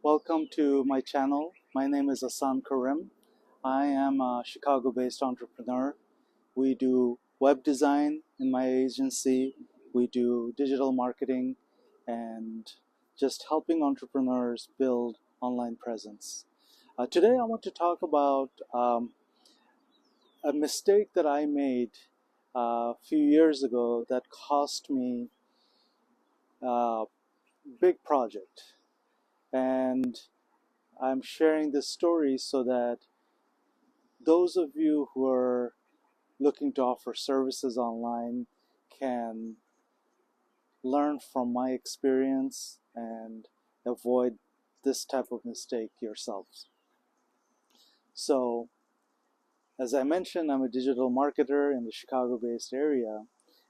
Welcome to my channel. My name is Ahsan Karim. I am a Chicago-based entrepreneur. We do web design in my agency. We do digital marketing and just helping entrepreneurs build online presence. Today I want to talk about a mistake that I made a few years ago that cost me a big project. And I'm sharing this story so that those of you who are looking to offer services online can learn from my experience and avoid this type of mistake yourselves. So, as I mentioned, I'm a digital marketer in the Chicago-based area,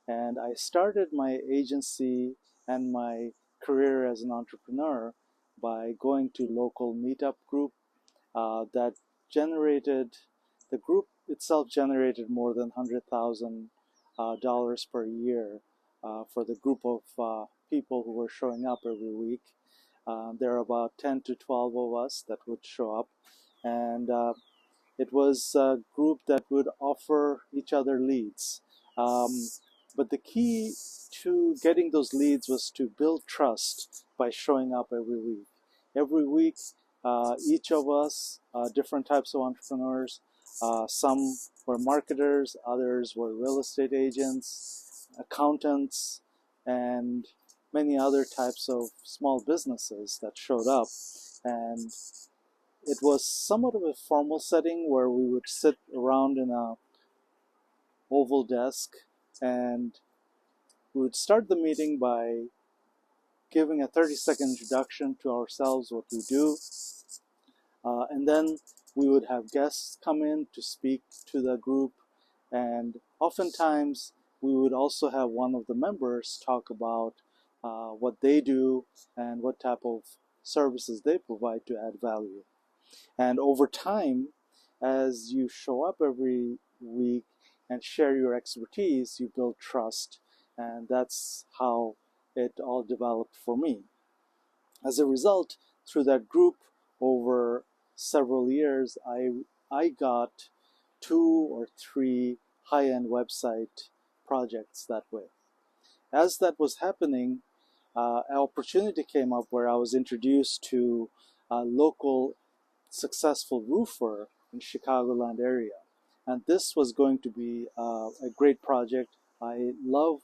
and I started my agency and my career as an entrepreneur by going to local meetup group that generated, the group itself generated more than $100,000 per year for the group of people who were showing up every week. There are about 10 to 12 of us that would show up, and it was a group that would offer each other leads. But the key to getting those leads was to build trust by showing up every week. Every week, each of us, different types of entrepreneurs, some were marketers, others were real estate agents, accountants, and many other types of small businesses that showed up. And it was somewhat of a formal setting where we would sit around in a oval desk, and we would start the meeting by giving a 30-second introduction to ourselves, what we do, and then we would have guests come in to speak to the group, and oftentimes we would also have one of the members talk about what they do and what type of services they provide to add value. And over time, as you show up every week and share your expertise, you build trust. And that's how it all developed for me. As a result, through that group over several years, I got 2 or 3 high-end website projects that way. As that was happening, an opportunity came up where I was introduced to a local successful roofer in Chicagoland area. And this was going to be a great project. I love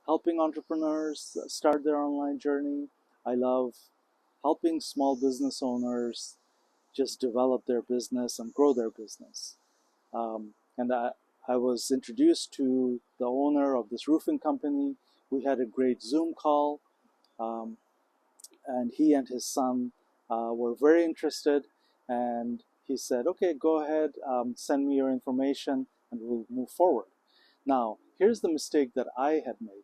helping entrepreneurs start their online journey. I love helping small business owners just develop their business and grow their business. And I was introduced to the owner of this roofing company. We had a great Zoom call, and he and his son were very interested, and he said, okay, go ahead, send me your information and we'll move forward. Now, here's the mistake that I had made.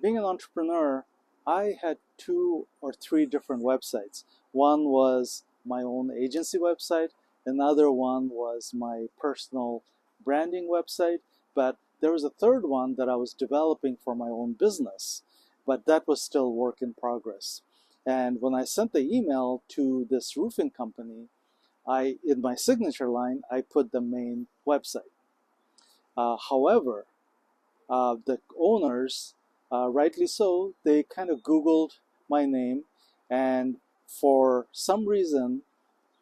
Being an entrepreneur, I had 2 or 3 different websites. One was my own agency website, another one was my personal branding website, but there was a third one that I was developing for my own business, but that was still work in progress. And when I sent the email to this roofing company, in my signature line, I put the main website. However, the owners, rightly so, they kind of Googled my name, and for some reason,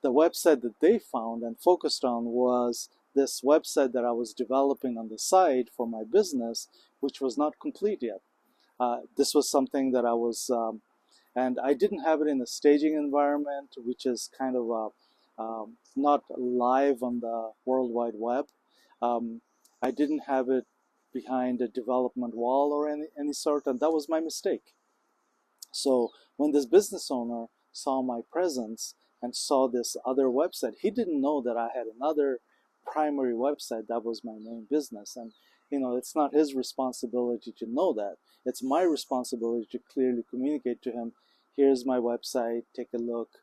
the website that they found and focused on was this website that I was developing on the side for my business, which was not complete yet. This was something that I was, and I didn't have it in a staging environment, which is kind of not live on the World Wide Web. I didn't have it behind a development wall or any sort, and that was my mistake. So when this business owner saw my presence and saw this other website, he didn't know that I had another primary website that was my main business. And it's not his responsibility to know that. It's my responsibility to clearly communicate to him, here's my website, take a look.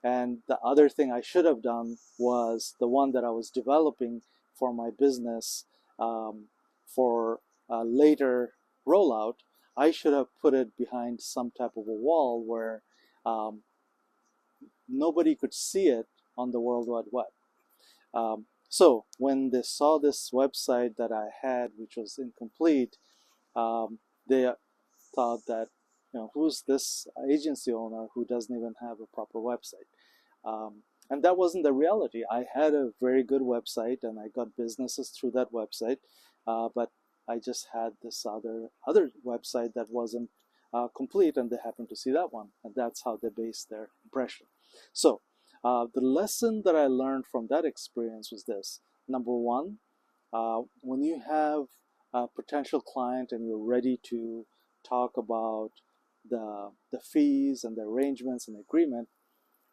And the other thing I should have done was the one that I was developing for my business for a later rollout, I should have put it behind some type of a wall where um, nobody could see it on the World Wide Web. So when they saw this website that I had, which was incomplete, they thought that, who's this agency owner who doesn't even have a proper website? And that wasn't the reality. I had a very good website and I got businesses through that website, but I just had this other website that wasn't complete, and they happened to see that one, and that's how they based their impression. So the lesson that I learned from that experience was this. Number one, when you have a potential client and you're ready to talk about the fees and the arrangements and agreement,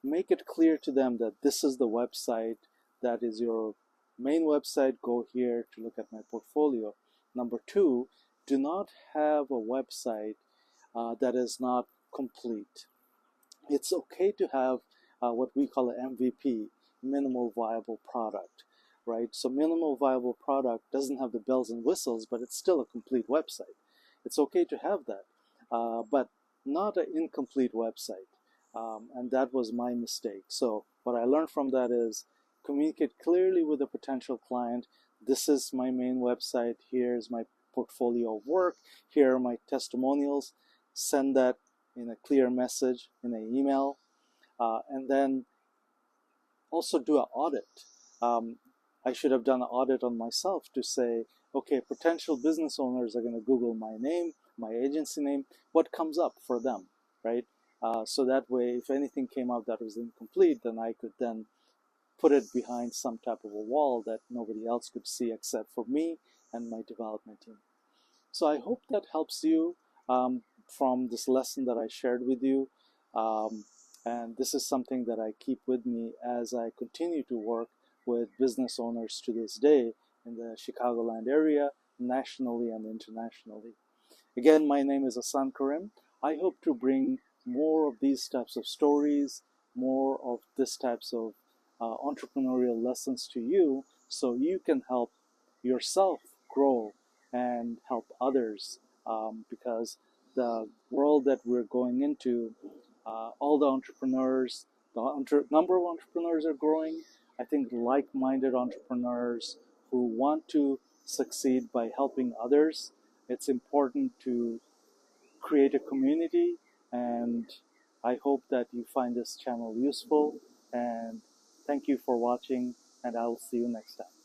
make it clear to them that this is the website that is your main website. Go here to look at my portfolio. Number two, do not have a website that is not complete. It's okay to have what we call an MVP, minimal viable product, right? So minimal viable product doesn't have the bells and whistles, but it's still a complete website. It's okay to have that, but not an incomplete website. And that was my mistake. So what I learned from that is communicate clearly with a potential client. This is my main website. Here's my portfolio of work. Here are my testimonials. Send that in a clear message in an email, and then also do an audit. I should have done an audit on myself to say, okay, potential business owners are going to Google my name, my agency name, what comes up for them, right? So that way, if anything came up that was incomplete, then I could then put it behind some type of a wall that nobody else could see except for me and my development team. So I hope that helps you from this lesson that I shared with you. And this is something that I keep with me as I continue to work with business owners to this day in the Chicagoland area, nationally and internationally. Again, my name is Ahsan Karim. I hope to bring more of these types of stories, more of this types of entrepreneurial lessons to you, so you can help yourself grow and help others, because the world that we're going into, all the entrepreneurs, number of entrepreneurs are growing. I think like-minded entrepreneurs who want to succeed by helping others. It's important to create a community, and I hope that you find this channel useful, and thank you for watching, and I'll see you next time.